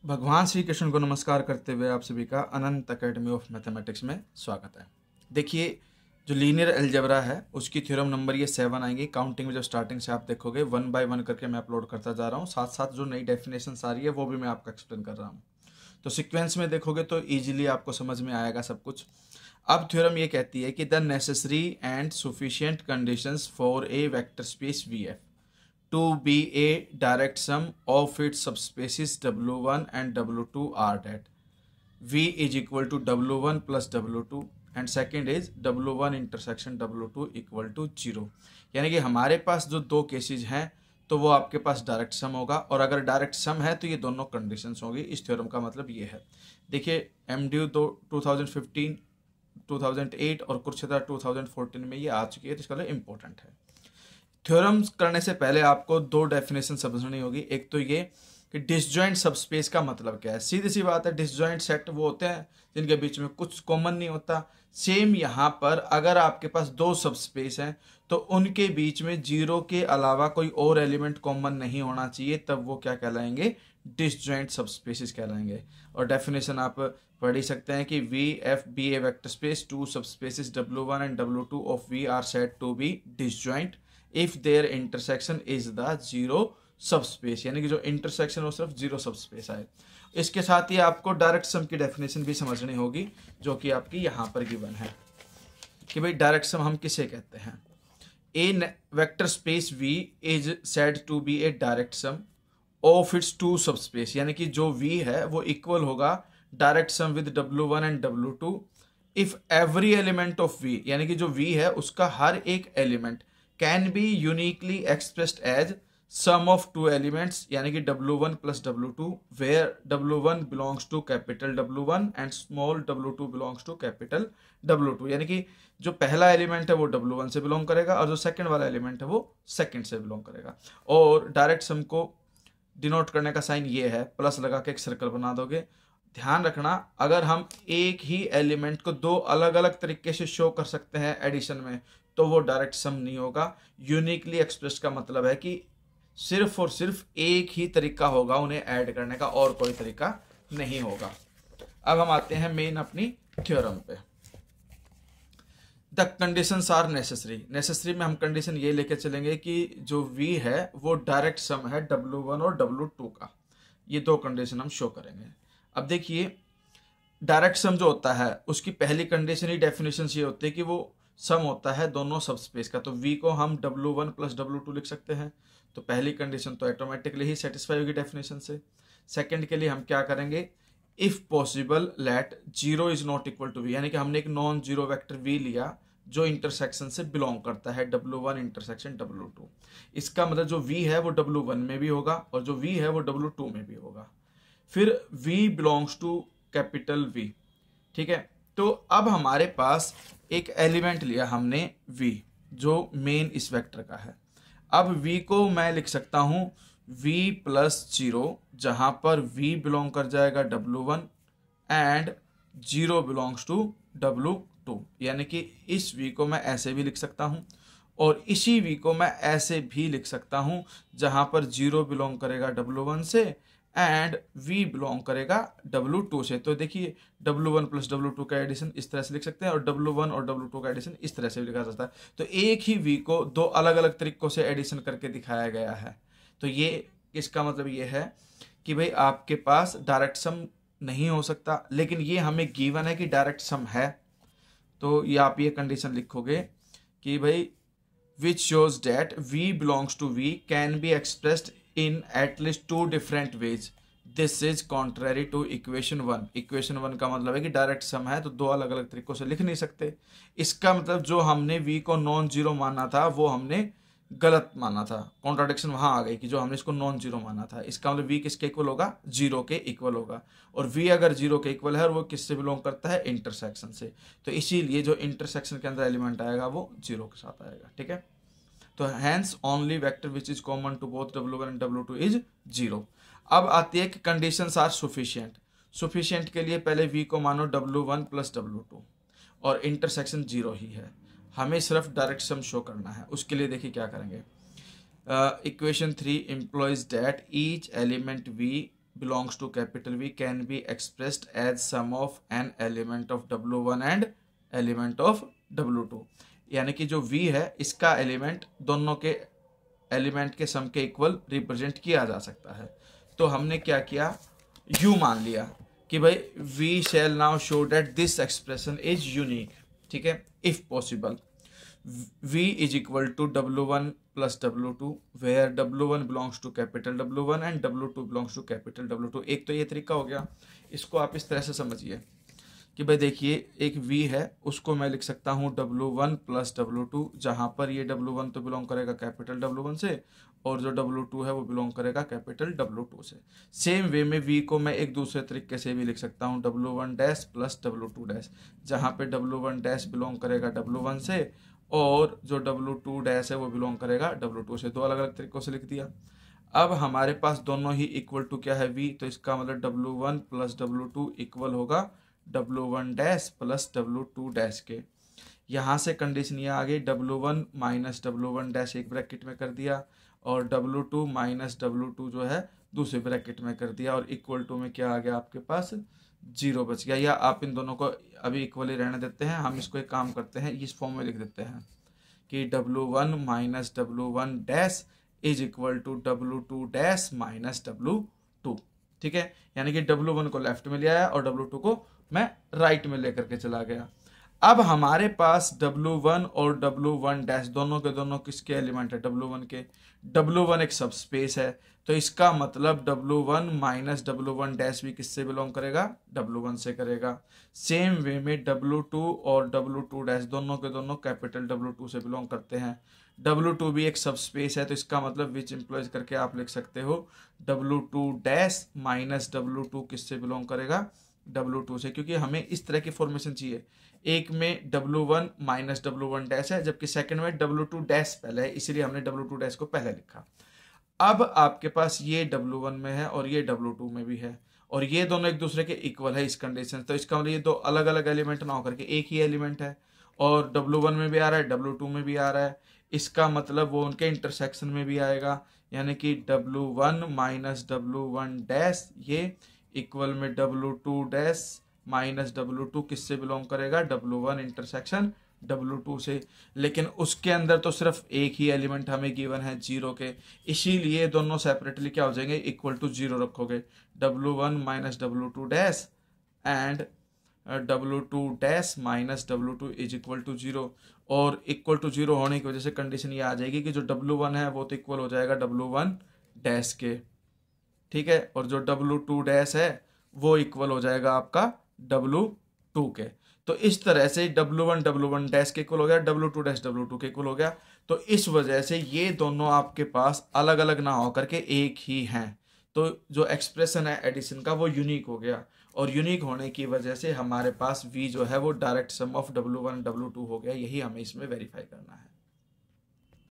भगवान श्री कृष्ण को नमस्कार करते हुए आप सभी का अनंत अकेडमी ऑफ मैथमेटिक्स में स्वागत है। देखिए, जो लीनियर अलजेब्रा है उसकी थ्योरम नंबर ये 7 आएंगी। काउंटिंग में जब स्टार्टिंग से आप देखोगे 1 बाय 1 करके मैं अपलोड करता जा रहा हूँ। साथ साथ जो नई डेफिनेशन आ रही है वो भी मैं आपको एक्सप्लेन कर रहा हूँ। तो सिक्वेंस में देखोगे तो ईजिली आपको समझ में आएगा सब कुछ। अब थ्योरम ये कहती है कि the necessary and sufficient conditions for a vector space V F to be a direct sum of its subspaces W1 and W2 are that V is equal to W1 plus W2 and second is W1 intersection W2 equal to 0। यानी कि हमारे पास जो दो cases हैं तो वो आपके पास direct sum होगा, और अगर डायरेक्ट सम है तो ये दोनों कंडीशंस होंगी। इस थ्योरम का मतलब ये है। देखिए, MDU तो 2015, 2008 और कुरुक्षेत्र 2014 में ये आ चुकी है, तो इसका मतलब इम्पोर्टेंट है। थ्योरम्स करने से पहले आपको दो डेफिनेशन समझनी होगी। एक तो ये कि डिसजॉइंट सबस्पेस का मतलब क्या है। सीधी सी बात है, डिसजॉइंट सेट वो होते हैं जिनके बीच में कुछ कॉमन नहीं होता। सेम यहाँ पर अगर आपके पास दो सबस्पेस हैं तो उनके बीच में जीरो के अलावा कोई और एलिमेंट कॉमन नहीं होना चाहिए, तब वो क्या कहलाएंगे? डिसजॉइंट सबस्पेसेस कहलाएंगे। और डेफिनेशन आप पढ़ ही सकते हैं कि V F be a vector space, two subspaces W1 and W2 of V are said to be disjoint if their intersection is the zero subspace. यानी कि जो इंटरसेक्शन वो सिर्फ जीरो सबस्पेस है। इसके साथ ही आपको डायरेक्ट सम की डेफिनेशन भी समझनी होगी, जो कि आपकी यहाँ पर गिवन है कि भाई डायरेक्ट सम हम किसे कहते हैं। A vector space V is said to be a direct sum of its two subspace. यानी कि जो V है वो इक्वल होगा direct sum with W1 and W2 if every element of V, यानी कि जो V है उसका हर एक element can be uniquely expressed as sum of two elements, यानी कि W1 plus W2 where W1 belongs to capital W1 and small W2 belongs to capital W2। यानी कि जो पहला एलिमेंट है वो W1 से बिलोंग करेगा और जो सेकंड वाला एलिमेंट है वो सेकंड से बिलोंग करेगा। और डायरेक्ट सम को डिनोट करने का साइन ये है, प्लस लगा के एक सर्कल बना दोगे। ध्यान रखना, अगर हम एक ही एलिमेंट को दो अलग अलग तरीके से शो कर सकते हैं एडिशन में तो वो डायरेक्ट सम नहीं होगा। यूनिकली एक्सप्रेस का मतलब है कि सिर्फ और सिर्फ एक ही तरीका होगा उन्हें ऐड करने का, और कोई तरीका नहीं होगा। अब हम आते हैं मेन अपनी थ्योरम पे। The conditions are necessary. Necessary में हम कंडीशन ये लेके चलेंगे कि जो V है वो डायरेक्ट सम है W1 और W2 का। ये दो कंडीशन हम शो करेंगे। अब देखिए, डायरेक्ट सम जो होता है उसकी पहली कंडीशन ही डेफिनेशन ये होती है कि वो सम होता है दोनों सबस्पेस का। तो V को हम W1 प्लस W2 लिख सकते हैं। तो पहली कंडीशन तो ऑटोमेटिकली ही सेटिस्फाई होगी डेफिनेशन से। सेकंड के लिए हम क्या करेंगे? If possible let zero is not equal to V, यानी कि हमने एक नॉन जीरो वेक्टर V लिया जो इंटरसेक्शन से बिलोंग करता है W1 इंटरसेक्शन W2। इसका मतलब जो V है वो W1 में भी होगा और जो V है वो W2 में भी होगा। फिर V belongs to capital V। ठीक है, तो अब हमारे पास एक एलिमेंट लिया हमने V जो मेन इस वेक्टर का है। अब V को मैं लिख सकता हूं V प्लस 0, जहां पर V बिलोंग कर जाएगा W1 and 0 belongs to W2। यानी कि इस V को मैं ऐसे भी लिख सकता हूं और इसी V को मैं ऐसे भी लिख सकता हूं, जहां पर 0 बिलोंग करेगा W1 से एंड V बिलोंग करेगा W2 से। तो देखिए, W1 प्लस W2 का एडिशन इस तरह से लिख सकते हैं और W1 और W2 का एडिशन इस तरह से भी लिखा जाता है। तो एक ही V को दो अलग अलग तरीकों से एडिशन करके दिखाया गया है। तो ये इसका मतलब ये है कि भाई आपके पास डायरेक्ट सम नहीं हो सकता, लेकिन ये हमें गिवन है कि डायरेक्ट सम है। तो ये आप ये कंडीशन लिखोगे कि भाई which shows that V belongs to V can be expressed in at least two different ways. This is contrary to equation 1। Equation 1 का मतलब है कि डायरेक्ट सम है तो दो अलग अलग तरीकों से लिख नहीं सकते। इसका मतलब जो हमने V को नॉन जीरो माना था वो हमने गलत माना था। कॉन्ट्राडिक्शन वहां आ गई कि जो हमने इसको नॉन जीरो माना था, इसका मतलब V किसके इक्वल होगा? जीरो के इक्वल होगा। और V अगर जीरो के इक्वल है और वो किससे बिलोंग करता है? इंटरसेक्शन से। तो इसीलिए जो इंटरसेक्शन के अंदर एलिमेंट आएगा वो जीरो के साथ आएगा। ठीक है, तो hence only vector which is common to both W1 and W2 is zero. अब आती है कि कंडीशंस आर सफिशिएंट। सफिशिएंट के लिए पहले V को मानो W1 प्लस W2 और इंटरसेक्शन जीरो ही है। हमें सिर्फ डायरेक्ट सम शो करना है। उसके लिए देखिए क्या करेंगे। Equation 3 implies that each element V belongs to capital V can be expressed as sum of an element of W1 and element of W2। यानी कि जो V है इसका एलिमेंट दोनों के एलिमेंट के सम के इक्वल रिप्रेजेंट किया जा सकता है। तो हमने क्या किया, U मान लिया कि भाई V shall now show that this expression is unique, ठीक है, if possible V is equal to W1 plus W2 where W1 belongs to capital W1 and W2 belongs to capital W2। एक तो ये तरीका हो गया, इसको आप इस तरह से समझिए कि भाई देखिए एक V है उसको मैं लिख सकता हूँ W1 प्लस W2, जहाँ पर ये W1 तो बिलोंग करेगा कैपिटल W1 से और जो W2 है वो बिलोंग करेगा कैपिटल W2 से। सेम वे में V को मैं एक दूसरे तरीके से भी लिख सकता हूँ W1 dash plus W2 dash, जहाँ पे W1 डैश बिलोंग करेगा W1 से और जो W2 डैश है वो बिलोंग करेगा W2 से। दो अलग अलग तरीकों से लिख दिया। अब हमारे पास दोनों ही इक्वल टू क्या है V, तो इसका मतलब W1 प्लस W2 इक्वल होगा W1 dash plus W2 dash के। यहाँ से कंडीशन ये आ गई W1 माइनस W1 डैश एक ब्रैकेट में कर दिया और W2 माइनस W2 जो है दूसरे ब्रैकेट में कर दिया और इक्वल टू में क्या आ गया आपके पास 0 बच गया। या आप इन दोनों को अभी इक्वली रहने देते हैं, हम इसको एक काम करते हैं इस फॉर्म में लिख देते हैं कि W1 minus W1 dash is equal to W2 dash minus W2, ठीक है। यानी कि W1 को लेफ्ट में ले आया और W2 को मैं राइट में लेकर के चला गया। अब हमारे पास W1 और W1 डैश दोनों के दोनों किसके एलिमेंट है, W1 के। W1 एक सब स्पेस है तो इसका मतलब W1 माइनस W1 डैश भी किससे बिलोंग करेगा, W1 से करेगा। सेम वे में W2 और W2 डैश दोनों के दोनों कैपिटल W2 से बिलोंग करते हैं। W2 भी एक सब स्पेस है तो इसका मतलब विच इम्प्लॉयज करके आप लिख सकते हो W2 डैश माइनस W2 किससे बिलोंग करेगा, W2 से, क्योंकि हमें इस तरह की फॉर्मेशन चाहिए। एक में W1 माइनस W1 डैश है जबकि सेकंड में W2 डैश पहले है, इसलिए हमने W2 डैश को पहले लिखा। अब आपके पास ये W1 में है और ये W2 में भी है और ये दोनों एक दूसरे के इक्वल है इस कंडीशन, तो इसका मतलब ये दो अलग अलग एलिमेंट ना होकर के एक ही एलिमेंट है और W1 में भी आ रहा है W2 में भी आ रहा है, इसका मतलब वो उनके इंटरसेक्शन में भी आएगा। यानी कि W1 माइनस W1 डैश ये इक्वल में W2 डैश माइनस W2 किससे बिलोंग करेगा, W1 इंटरसेक्शन W2 से। लेकिन उसके अंदर तो सिर्फ एक ही एलिमेंट हमें गिवन है 0 के, इसीलिए दोनों सेपरेटली क्या हो जाएंगे, इक्वल टू 0 रखोगे। W1 minus W2 dash and W2 dash minus W2 is equal to 0 और इक्वल टू 0 होने की वजह से कंडीशन ये आ जाएगी कि जो W1 है वो तो इक्वल हो जाएगा W1 डैश के, ठीक है, और जो W2 डैश है वो इक्वल हो जाएगा आपका W2 के। तो इस तरह से W1 डैश के इक्वल हो गया, W2 डैश W2 के इक्वल हो गया। तो इस वजह से ये दोनों आपके पास अलग अलग ना होकर के एक ही हैं, तो जो एक्सप्रेशन है एडिशन का वो यूनिक हो गया और यूनिक होने की वजह से हमारे पास V जो है वो direct sum of W1 W2 हो गया। यही हमें इसमें वेरीफाई करना है।